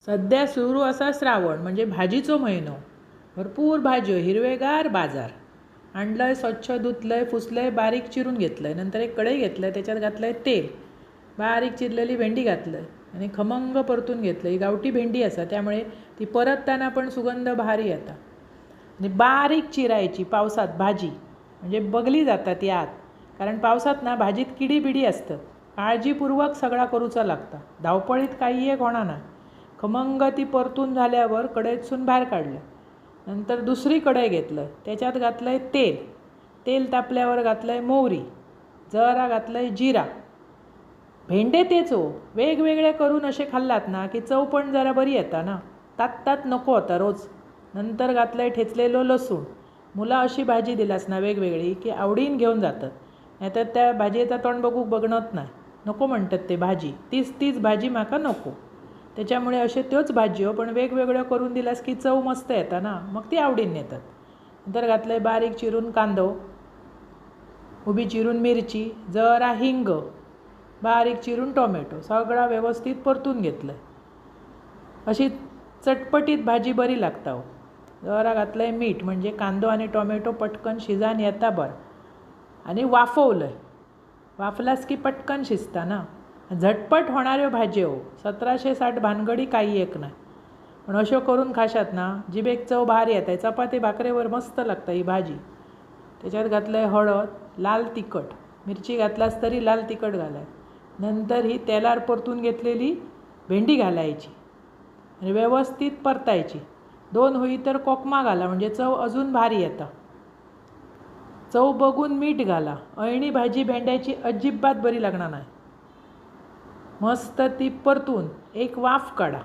सध्या सुरू असा श्रावण म्हणजे भाजीचो महिनो. भरपूर भाज्यो, हिरवेगार बाजार. आणलंय, स्वच्छ धुतलंय, फुसलंय, बारीक चिरून घेतलंय. नंतर एक कढई घेतलंय, त्याच्यात घातलंय तेल, बारीक चिरलेली भेंडी घातलंय आणि खमंग परतून घेतलं. ही गावठी भेंडी असा, त्यामुळे ती परतताना पण सुगंध भारी येता. आणि बारीक चिरायची पावसात भाजी, म्हणजे बगली जातात ती आत. कारण पावसात ना भाजीत किडी बिडी असतं. काळजीपूर्वक सगळा करूचा लागता. धावपळीत काही एक होणार ना. खमंग ती परतून झाल्यावर कढईतसून बाहेर काढलं. नंतर दुसरी कढई घेतलं, त्याच्यात घातलं आहे तेल. तेल तापल्यावर घातलं आहे मोहरी, जरा घातलं आहे जिरा. भेंडे तेच हो, वेगवेगळे करून असे खाल्लात ना की चव पण जरा बरी येता ना. तात नको होता रोज. नंतर घातलं आहे ठेचलेलं लसूण. मुलं अशी भाजी दिलास ना वेगवेगळी की आवडीन घेऊन जातात. नाहीतर त्या भाजयेचा तोंड बघणत नाही, नको म्हणतात ते भाजी. तीच भाजी माका नको. त्याच्यामुळे असे त्योच भाज्यो पण वेगवेगळ्यो करून दिलास की चव मस्त येता ना, मग ती आवडीन नेतात. नंतर घातलं आहे बारीक चिरून कांदो, उभी चिरून मिरची, जरा हिंग, बारीक चिरून टोमॅटो, सगळा व्यवस्थित परतून घेतलं. अशी चटपटीत भाजी बरी लागता हो. जरा घातलं आहे मीठ, म्हणजे कांदो आणि टोमॅटो पटकन शिजान येता बरं. आणि वाफवलं आहे. वाफलास की पटकन शिजता ना. झटपट होणाऱ्यो भाज्यो, 1760 भानगडी काही एक नाही. पण अशो करून खाशात ना, जिबेक चव भारी येत आहे. चपाती भाकरेवर मस्त लागतं ही भाजी. त्याच्यात घातलं आहे हळद, लाल तिखट, मिरची घातलास तरी लाल तिखट घालाय. नंतर ही तेलावर परतून घेतलेली भेंडी घालायची आणि व्यवस्थित परतायची. 2 होई तर कोकमा घाला, म्हणजे चव अजून भारी येतं. चव बघून मीठ घाला. अळणी भाजी भेंड्याची अजिबात बरी लागणार नाही. मस्त ती परतून एक वाफ काढा.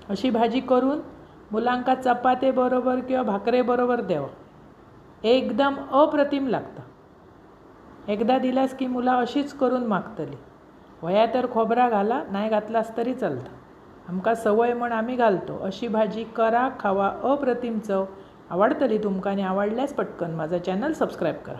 अशी भाजी करून मुलांका चपाते बरोबर किंवा भाकरे बरोबर द्यावं. एकदम अप्रतिम लागतं. एकदा दिलास की मुलं अशीच करून मागतली. वया तर खोबरा घाला, नाही घातलास तरी चालतं. आमका सवय म्हण आम्ही घालतो. अशी भाजी करा, खावा, अप्रतिम चव. आवडतली तुमका आणि आवडल्यास पटकन माझा चॅनल सबस्क्राईब करा.